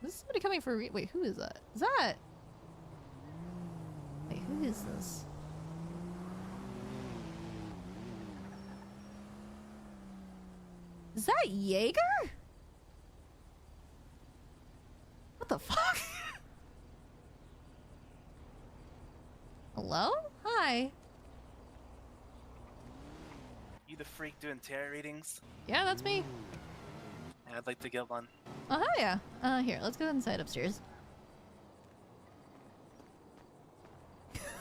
Is somebody coming for wait, who is that? Is that... Wait, who is this? Is that Jaeger? What the fuck? Hello? Hi. You the freak doing tarot readings? Yeah, that's me. Yeah, I'd like to get one. Oh, yeah. Here, let's go inside upstairs.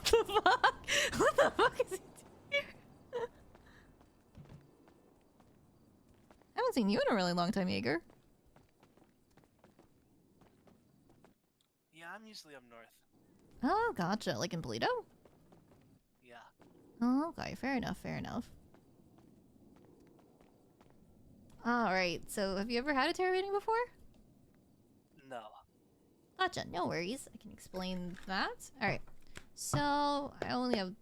What the fuck? What the fuck is he doing? I haven't seen you in a really long time, Jaeger. Yeah, I'm usually up north. Oh, gotcha. Like in Polito? Yeah. Oh, okay. Fair enough, fair enough. Alright, so have you ever had a tarot reading before? No. Gotcha, no worries. I can explain that. Alright, so I only have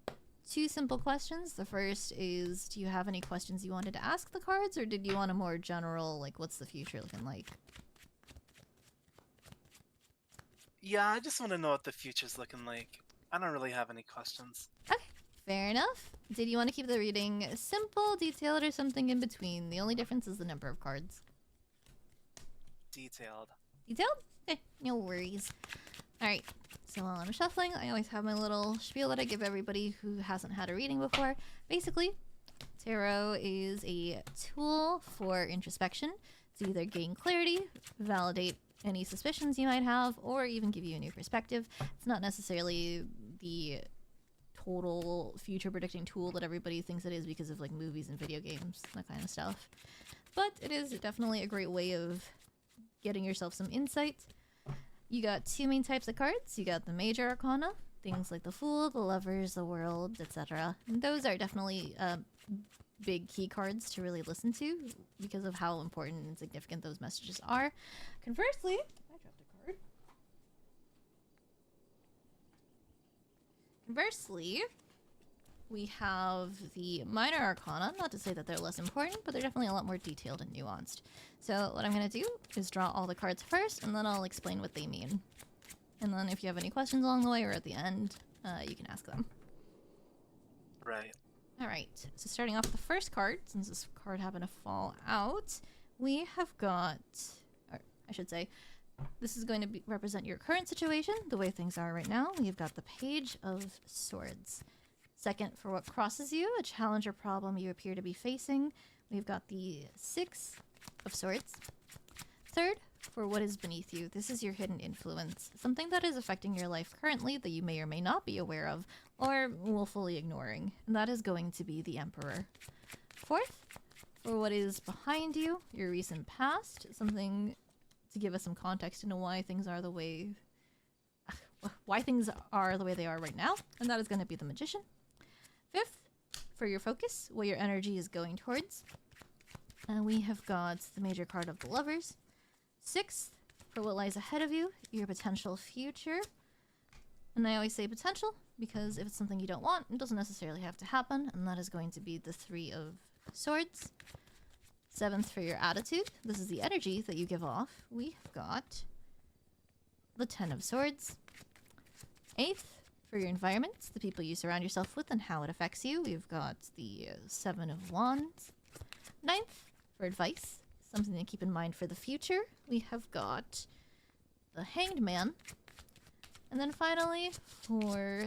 two simple questions. The first is, do you have any questions you wanted to ask the cards, or did you want a more general, like, what's the future looking like? Yeah, I just want to know what the future's looking like. I don't really have any questions. Okay, fair enough. Did you want to keep the reading simple, detailed, or something in between? The only difference is the number of cards. Detailed. Detailed? Okay, no worries. Alright, so while I'm shuffling, I always have my little spiel that I give everybody who hasn't had a reading before. Basically, tarot is a tool for introspection to either gain clarity, validate any suspicions you might have, or even give you a new perspective. It's not necessarily the total future predicting tool that everybody thinks it is because of like movies and video games, that kind of stuff. But it is definitely a great way of getting yourself some insight. You got two main types of cards. You got the major arcana, things like the Fool, the Lovers, the World, etc. And those are definitely big key cards to really listen to because of how important and significant those messages are. Conversely, I dropped a card. Conversely, we have the minor arcana. Not to say that they're less important, but they're definitely a lot more detailed and nuanced. So what I'm going to do is draw all the cards first, and then I'll explain what they mean. And then if you have any questions along the way or at the end, you can ask them. Right. Alright, so starting off with the first card, since this card happened to fall out, we have got, or I should say, this is going to represent your current situation, the way things are right now. We've got the Page of Swords. Second, for what crosses you, a challenge or problem you appear to be facing, we've got the Six of Swords. Third, for what is beneath you, this is your hidden influence, something that is affecting your life currently that you may or may not be aware of, or willfully ignoring, and that is going to be the Emperor. Fourth, for what is behind you, your recent past, something to give us some context into why things are the way they are right now, and that is going to be the Magician. Fifth, for your focus, what your energy is going towards, and we have got the major card of the Lovers. Sixth, for what lies ahead of you, your potential future. And I always say potential because if it's something you don't want, it doesn't necessarily have to happen, and that is going to be the Three of Swords. Seventh, for your attitude, this is the energy that you give off. We have got the Ten of Swords. Eighth, for your environment, the people you surround yourself with and how it affects you, we've got the Seven of Wands. Ninth, for advice, something to keep in mind for the future, we have got the Hanged Man. And then finally, for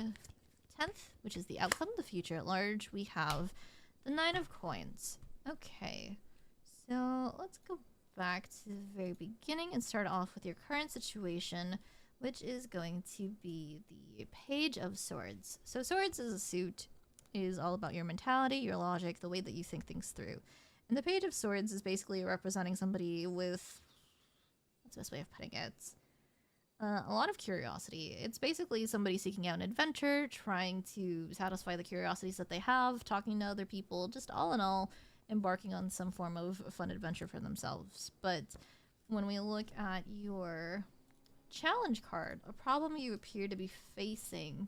10th, which is the outcome, the future at large, we have the Nine of Coins. Okay, so let's go back to the very beginning and start off with your current situation, which is going to be the Page of Swords. So Swords as a suit is all about your mentality, your logic, the way that you think things through. And the Page of Swords is basically representing somebody with, what's the best way of putting it? A lot of curiosity. It's basically somebody seeking out an adventure, trying to satisfy the curiosities that they have, talking to other people, just all in all, embarking on some form of fun adventure for themselves. But when we look at your challenge card, a problem you appear to be facing,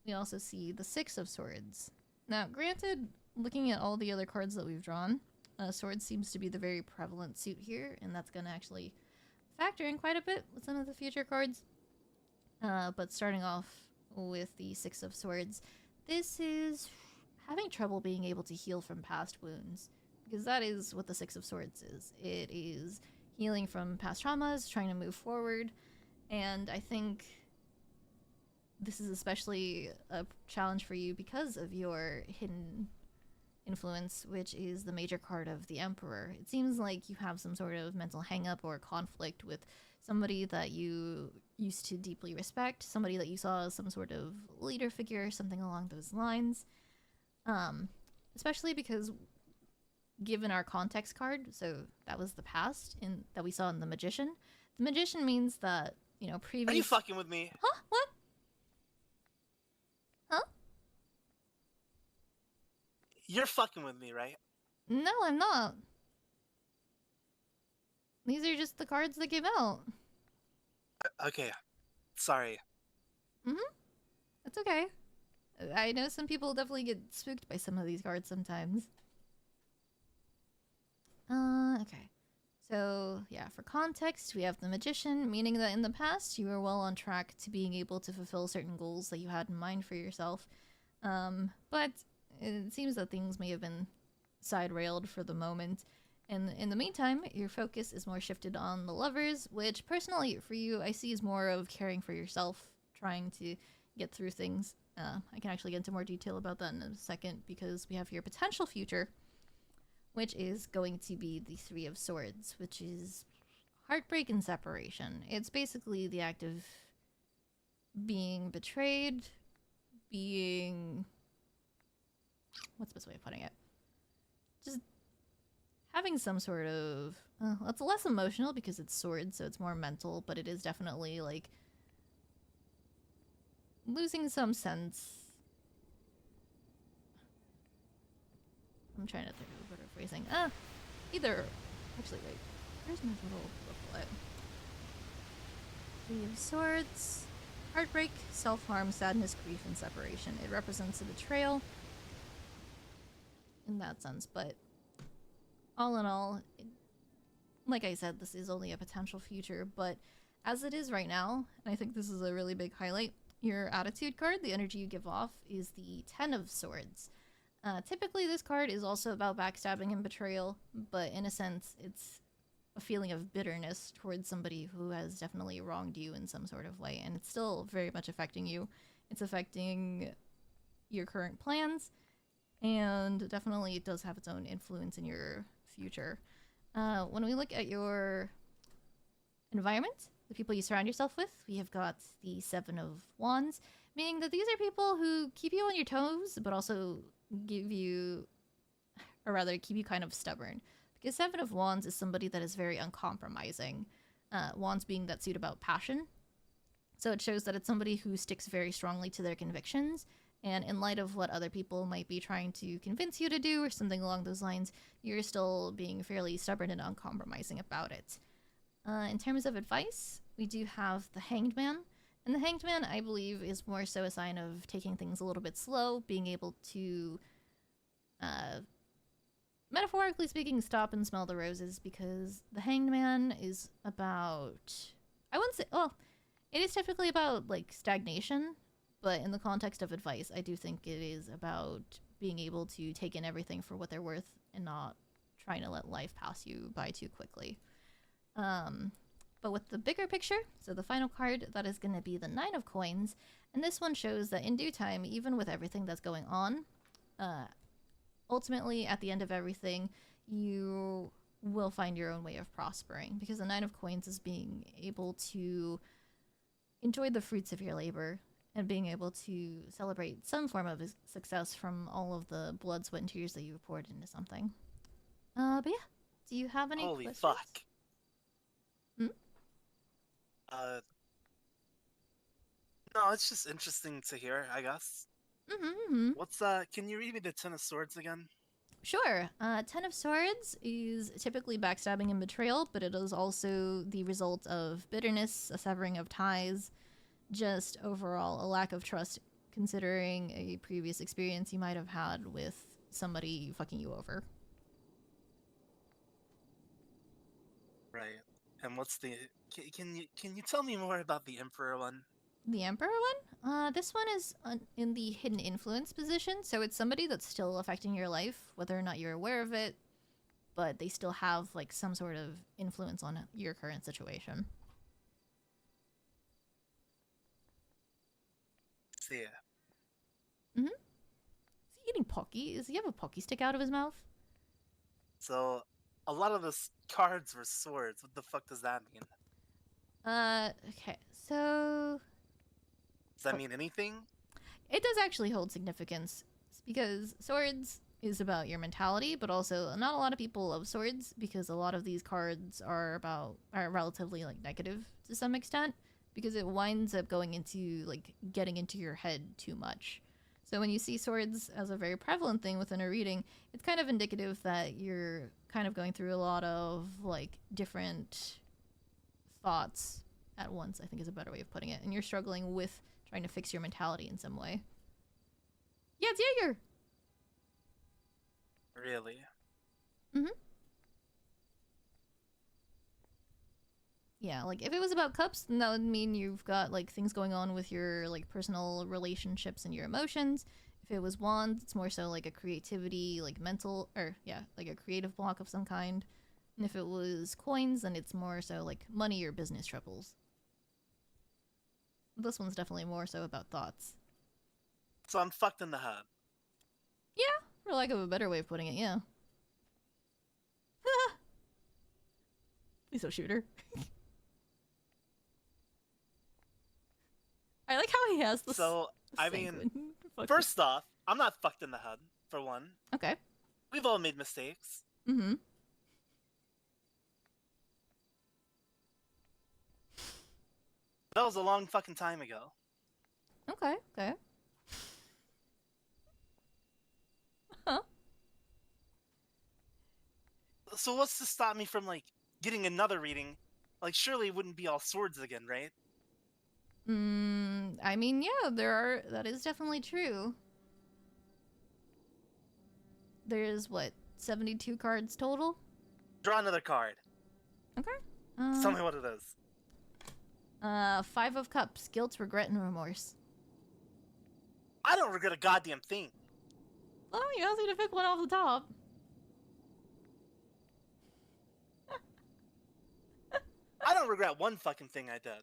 we also see the Six of Swords. Now, granted, looking at all the other cards that we've drawn, Swords seems to be the very prevalent suit here, and that's going to actually factor in quite a bit with some of the future cards. But starting off with the Six of Swords, this is having trouble being able to heal from past wounds, because that is what the Six of Swords is. It is healing from past traumas, trying to move forward, and I think this is especially a challenge for you because of your hidden influence, which is the major card of the Emperor. It seems like you have some sort of mental hang-up or conflict with somebody that you used to deeply respect, somebody that you saw as some sort of leader figure, something along those lines. Especially because given our context card, so that was the past in that we saw in the Magician. The Magician means that, you know, previous... Are you fucking with me? Huh? What? Huh? You're fucking with me, right? No, I'm not. These are just the cards that came out. Okay. Sorry. That's okay. I know some people definitely get spooked by some of these cards sometimes. Okay. So, yeah, for context, we have the Magician, meaning that in the past you were well on track to being able to fulfill certain goals that you had in mind for yourself. But it seems that things may have been side-railed for the moment. And in the meantime, your focus is more shifted on the Lovers, which personally for you I see as more of caring for yourself, trying to get through things. I can actually get into more detail about that in a second, because we have your potential future, which is going to be the Three of Swords, which is heartbreak and separation. It's basically the act of being betrayed, being... what's the best way of putting it? Just having some sort of... it's less emotional because it's swords, so it's more mental, but it is definitely, like, losing some sense. I'm trying to think of a better phrasing. Either... actually, wait. Where's my little booklet? Three of Swords. Heartbreak, self-harm, sadness, grief, and separation. It represents a betrayal in that sense, but all in all, like I said, this is only a potential future, but as it is right now, and I think this is a really big highlight, your attitude card, the energy you give off, is the Ten of Swords. Typically this card is also about backstabbing and betrayal, but in a sense it's a feeling of bitterness towards somebody who has definitely wronged you in some sort of way, and it's still very much affecting you. It's affecting your current plans, and definitely it does have its own influence in your future. When we look at your environment, the people you surround yourself with, we have got the Seven of Wands, meaning that these are people who keep you on your toes, but also give you, or rather keep you kind of stubborn. Because Seven of Wands is somebody that is very uncompromising. Wands being that suit about passion. So it shows that it's somebody who sticks very strongly to their convictions, and in light of what other people might be trying to convince you to do or something along those lines, you're still being fairly stubborn and uncompromising about it. In terms of advice, we do have the Hanged Man. And the Hanged Man, I believe, is more so a sign of taking things a little bit slow, being able to, metaphorically speaking, stop and smell the roses, because the Hanged Man is about... I wouldn't say... well, it is typically about, like, stagnation, but in the context of advice, I do think it is about being able to take in everything for what they're worth and not trying to let life pass you by too quickly. But with the bigger picture, so the final card, that is going to be the Nine of Coins, and this one shows that in due time, even with everything that's going on, ultimately, at the end of everything, you will find your own way of prospering, because the Nine of Coins is being able to enjoy the fruits of your labor and being able to celebrate some form of success from all of the blood, sweat, and tears that you've poured into something. But yeah, do you have any Holy questions? fuck. No, it's just interesting to hear, I guess. What's can you read me the Ten of Swords again? Sure. Ten of Swords is typically backstabbing and betrayal, but it is also the result of bitterness, a severing of ties, just overall a lack of trust, considering a previous experience you might have had with somebody fucking you over. Right. And what's the? Can you tell me more about the Emperor one? The Emperor one? This one is in the hidden influence position, so it's somebody that's still affecting your life, whether or not you're aware of it, but they still have like some sort of influence on your current situation. Yeah. Mm-hmm. Is he eating Pocky? Does he have a Pocky stick out of his mouth? So, a lot of the cards were swords. What the fuck does that mean? Okay, so... Does that mean anything? It does actually hold significance, because swords is about your mentality, but also not a lot of people love swords, because a lot of these cards are relatively, like, negative to some extent, because it winds up going into, like, getting into your head too much. So when you see swords as a very prevalent thing within a reading, it's kind of indicative that you're kind of going through a lot of, like, different thoughts at once, I think is a better way of putting it. And you're struggling with trying to fix your mentality in some way. Yeah, it's Jaeger! Really? Mm-hmm. Yeah, like, if it was about cups, then that would mean you've got, like, things going on with your, like, personal relationships and your emotions. If it was wands, it's more so, like, a creativity, like, mental, or, yeah, like a creative block of some kind. And if it was coins, then it's more so, like, money or business troubles. This one's definitely more so about thoughts. So I'm fucked in the head. Yeah, for lack of a better way of putting it, yeah. Please don't shoot her. I like how he has this. So, I mean, first off, I'm not fucked in the head, for one. Okay. We've all made mistakes. Mm-hmm. That was a long fucking time ago. Okay, okay. Huh. So what's to stop me from, like, getting another reading? Like, surely it wouldn't be all swords again, right? I mean, yeah, that is definitely true. There's, what, 72 cards total? Draw another card. Okay. Tell me what it is. 5 of Cups, guilt, regret, and remorse. I don't regret a goddamn thing. Well, you asked me to pick one off the top. I don't regret one fucking thing I did.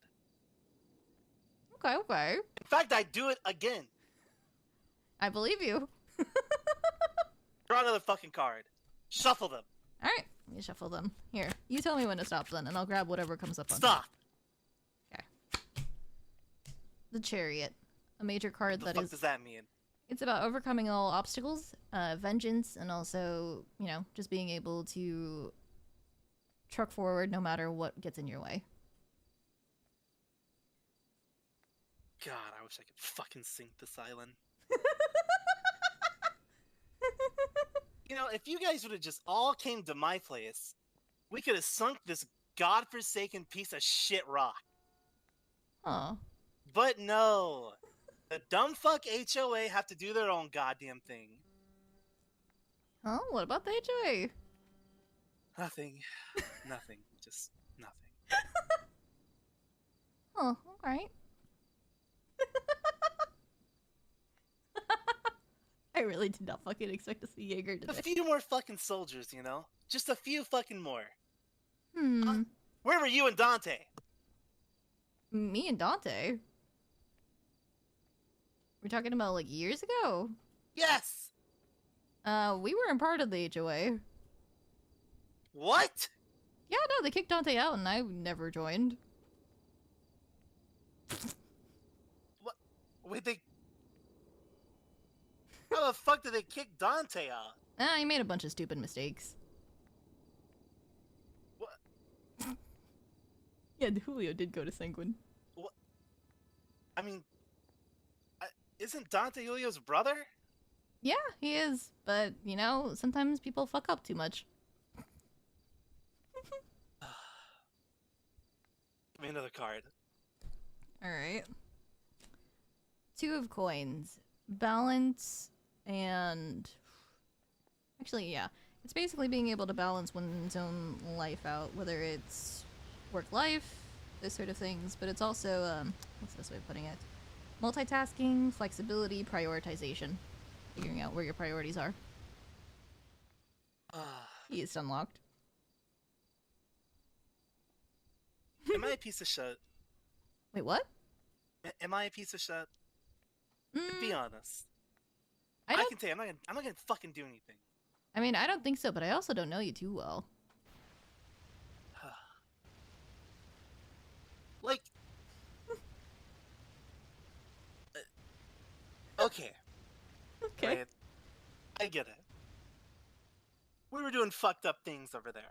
Okay, okay. In fact, I'd do it again. I believe you. Draw another fucking card. Shuffle them. Alright, let me shuffle them. Here, you tell me when to stop then, and I'll grab whatever comes up on Stop! Okay. The Chariot. A major card What the fuck does that mean? It's about overcoming all obstacles, vengeance, and also, you know, just being able to truck forward no matter what gets in your way. God, I wish I could fucking sink this island. You know, if you guys would have just all came to my place, we could have sunk this godforsaken piece of shit rock. Huh. But no. The dumb fuck HOA have to do their own goddamn thing. Huh? What about the HOA? Nothing. Nothing. Just nothing. Oh, alright. I really did not fucking expect to see Jaeger today. A few more fucking soldiers, you know? Just a few fucking more. Hmm. Where were you and Dante? Me and Dante? We're talking about, like, years ago? Yes! We weren't part of the HOA. What? Yeah, no, they kicked Dante out and I never joined. What? Wait, they... How the fuck did they kick Dante out? He made a bunch of stupid mistakes. What? Yeah, Julio did go to Sanguine. What? I mean... Isn't Dante Julio's brother? Yeah, he is. But, you know, sometimes people fuck up too much. Give me another card. Alright. 2 of coins. Balance and... Actually, yeah. It's basically being able to balance one's own life out, whether it's work life, those sort of things, but it's also, what's this way of putting it? Multitasking, flexibility, prioritization. Figuring out where your priorities are. He is unlocked. Am I a piece of shit? Wait, what? Am I a piece of shit? Be honest. I can tell you, I'm not gonna fucking do anything. I mean, I don't think so, but I also don't know you too well. Like, okay. Okay. Right? I get it. We were doing fucked up things over there.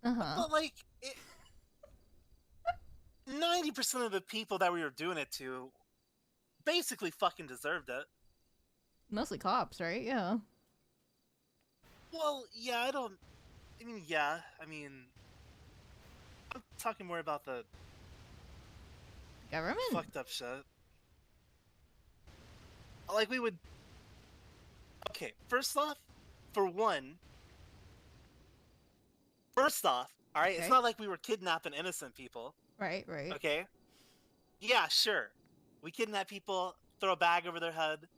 But like, 90% of the people that we were doing it to basically fucking deserved it. Mostly cops, right? Yeah. Well, yeah, I mean, I'm talking more about the Government? fucked up shit. Like, we would... Okay, first off, alright, Okay. it's not like we were kidnapping innocent people. Right, right. Okay? Yeah, sure. We kidnap people, throw a bag over their head,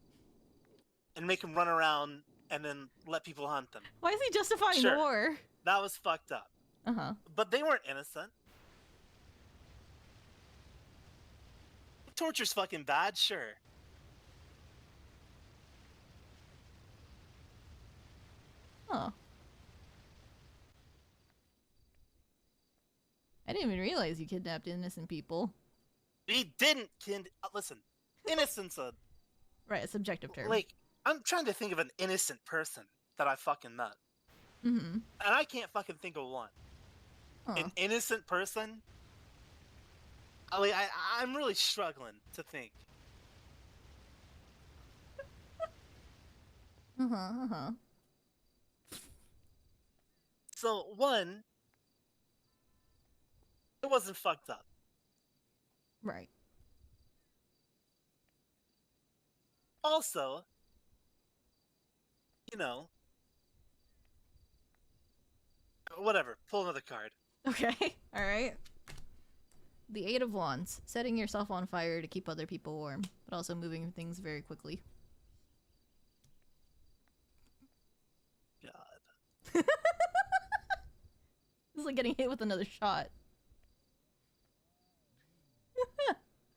and make them run around, and then let people hunt them. Why is he justifying Sure. war? That was fucked up. But they weren't innocent. Torture's fucking bad, sure. Huh. I didn't even realize you kidnapped innocent people. We didn't listen, innocent's a... Right, a subjective term. Like, I'm trying to think of an innocent person that I fucking met. And I can't fucking think of one. An innocent person? I'm really struggling to think. So, one, it wasn't fucked up. Right. Also, you know, whatever, pull another card. Okay, alright. The Eight of Wands. Setting yourself on fire to keep other people warm, but also moving things very quickly. God. It's like getting hit with another shot. I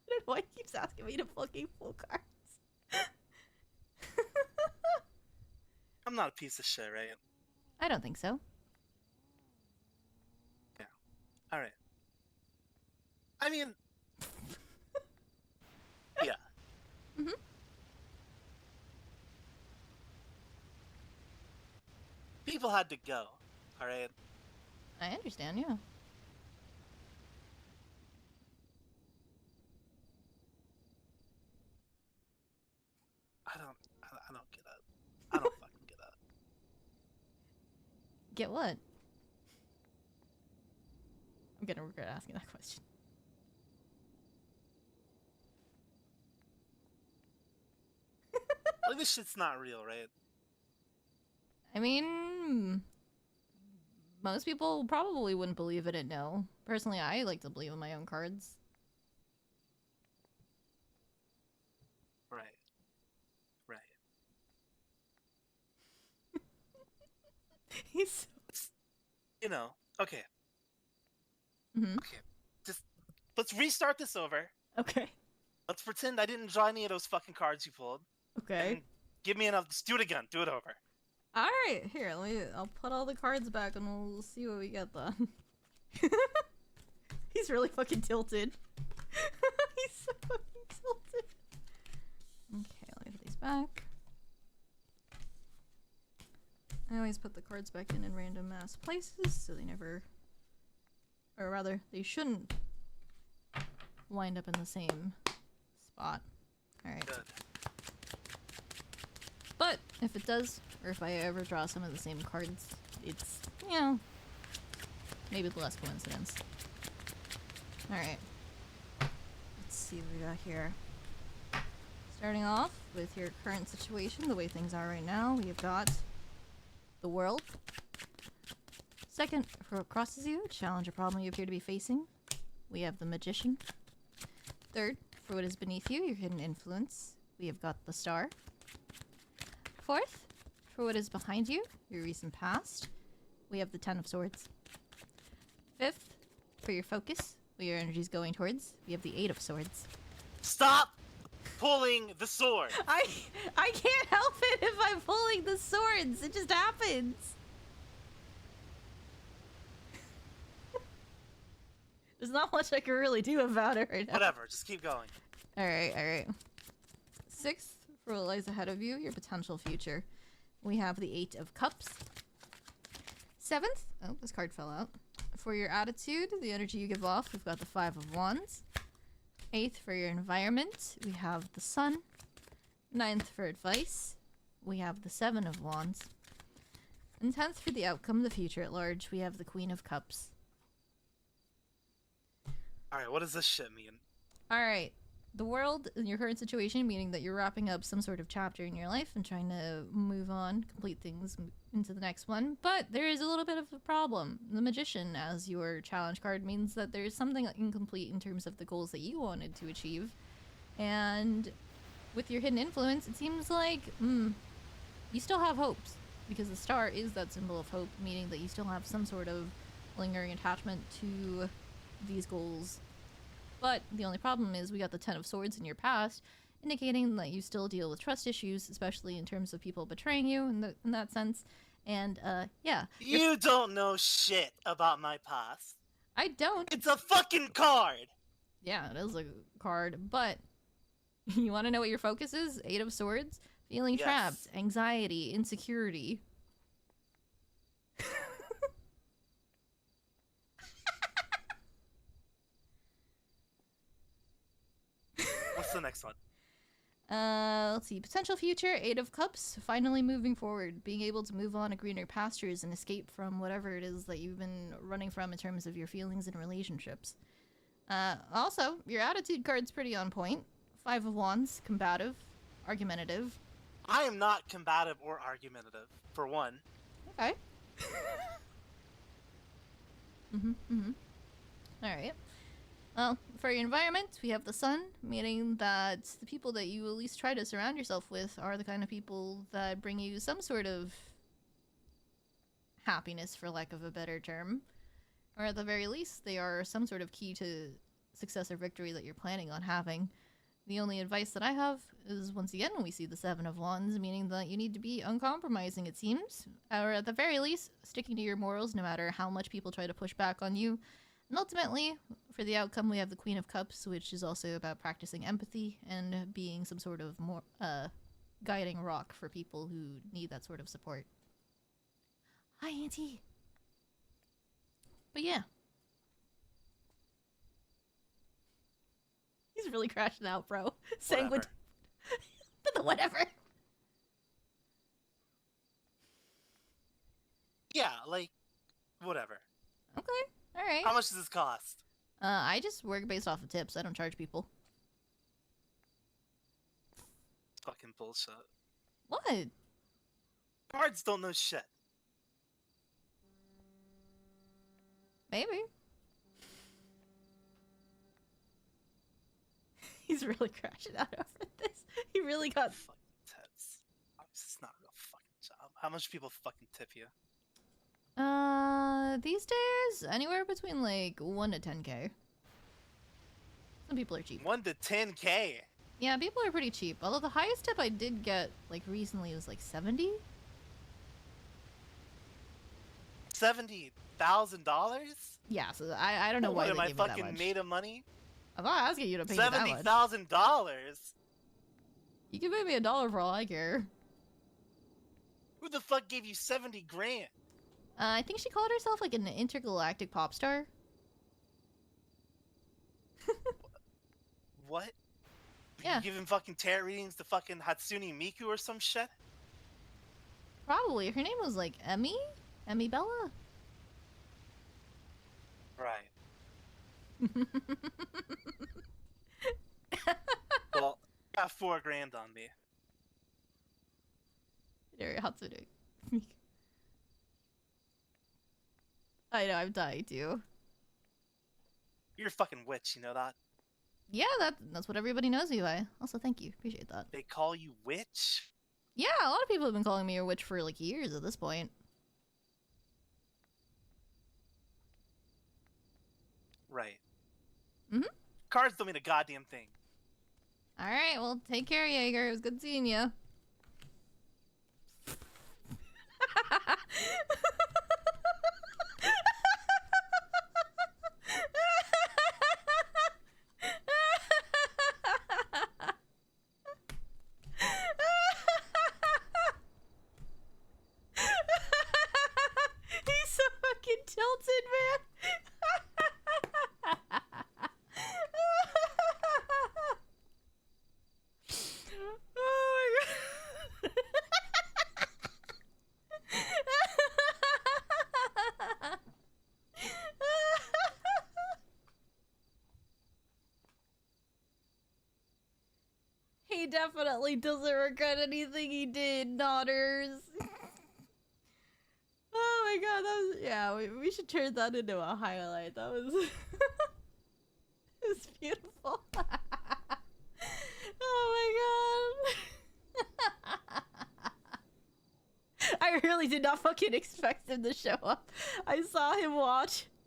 don't know why he keeps asking me to fucking pull cards. I'm not a piece of shit, right? I don't think so. Yeah. Alright. I mean... yeah. People had to go, alright? I understand, yeah. I don't get it. I don't fucking get it. Get what? I'm gonna regret asking that question. Like, this shit's not real, right? I mean, most people probably wouldn't believe it and know. Personally, I like to believe in my own cards. Right. Right. He's... You know, okay. Mm-hmm. Okay. Just, let's restart this over. Okay. Let's pretend I didn't draw any of those fucking cards you pulled. Okay. And give me enough. Just do it again. Do it over. Alright, here, I'll put all the cards back and we'll see what we get then. He's really fucking tilted. He's so fucking tilted. Okay, let me put these back. I always put the cards back in random ass places so they never... Or rather, they shouldn't wind up in the same spot. Alright. Good. But if it does, or if I ever draw some of the same cards, it's, you know, maybe less coincidence. Alright. Let's see what we got here. Starting off with your current situation, the way things are right now, we have got the world. Second, for what crosses you, challenge or problem you appear to be facing. we have the Magician. Third, for what is beneath you, your hidden influence, we have got the Star. Fourth, for what is behind you, your recent past, we have the Ten of Swords. Fifth, for your focus, where your energy is going towards, we have the Eight of Swords. Stop pulling the sword. I can't help it if I'm pulling the swords. It just happens. There's not much I can really do about it right now. Whatever, just keep going. Alright. Sixth, for what lies ahead of you, your potential future. We have the Eight of Cups. Seventh, oh, this card fell out. For your attitude, the energy you give off, we've got the Five of Wands. Eighth, for your environment, we have the Sun. Ninth, for advice, we have the Seven of Wands. And 10th, for the outcome, the future at large, we have the Queen of Cups. Alright, what does this shit mean? Alright, the world in your current situation, meaning that you're wrapping up some sort of chapter in your life and trying to move on, complete things into the next one, but there is a little bit of a problem. The Magician, as your challenge card, means that there's something incomplete in terms of the goals that you wanted to achieve, and with your hidden influence, it seems like, you still have hopes, because the Star is that symbol of hope, meaning that you still have some sort of lingering attachment to these goals. But the only problem is we got the Ten of Swords in your past, indicating that you still deal with trust issues, especially in terms of people betraying you in that sense. And, yeah. You don't know shit about my past. I don't. It's a fucking card! Yeah, it is a card, but you want to know what your focus is? Eight of Swords? Feeling trapped, anxiety, insecurity. What's the next one? Let's see. Potential future, Eight of Cups. Finally moving forward. Being able to move on to greener pastures and escape from whatever it is that you've been running from in terms of your feelings and relationships. Also, your attitude card's pretty on point. Five of Wands. Combative. Argumentative. I am not combative or argumentative, for one. Okay. Alright. Well, for your environment, we have the Sun, meaning that the people that you at least try to surround yourself with are the kind of people that bring you some sort of happiness, for lack of a better term. Or at the very least, they are some sort of key to success or victory that you're planning on having. The only advice that I have is, once again, we see the Seven of Wands, meaning that you need to be uncompromising, it seems. Or at the very least, sticking to your morals no matter how much people try to push back on you. And ultimately, for the outcome, we have the Queen of Cups, which is also about practicing empathy and being some sort of more guiding rock for people who need that sort of support. Hi, Auntie! But yeah. He's really crashing out, bro. Sanguine. Whatever. Yeah, like, whatever. Okay, alright. How much does this cost? I just work based off of tips. I don't charge people. Fucking bullshit. What? Cards don't know shit. Maybe. He's really crashing out over this. He really got Fucking tips. It's not a real fucking job. How much people fucking tip you? These days, anywhere between like 1 to 10K. Some people are cheap. 1 to 10K. Yeah, people are pretty cheap. Although the highest tip I did get like recently was like 70. $70,000? Yeah, so I don't know why What, they am I gave me that fucking much. made of money? I'm not asking you to pay me that much. $70,000? You can pay me $1 for all I care. Who the fuck gave you 70 grand? I think she called herself like an intergalactic pop star. What? Yeah. You giving fucking tarot readings to fucking Hatsune Miku or some shit? Probably. Her name was like Emmy? Emmy Bella? Right. Well, I got 4 grand on me. Hatsune Miku. I know, I'm dying too. You're a fucking witch, you know that? Yeah, that's what everybody knows you by. Also, thank you. Appreciate that. They call you witch? Yeah, a lot of people have been calling me a witch for like years at this point. Right. Mm-hmm. Cards don't mean a goddamn thing. Alright, well, take care, Jaeger. It was good seeing you. He's so fucking tilted, man. Oh my god. He definitely doesn't regret anything he did, Nodders. Oh my god, that was, yeah, we should turn that into a highlight. That was it was beautiful. Oh my god. I really did not fucking expect him to show up. I saw him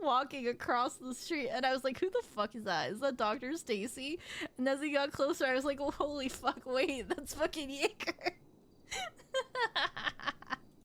walking across the street and I was like, who the fuck is that? Is that Dr. Stacy? And as he got closer, I was like, well, holy fuck, wait, that's fucking Yeager.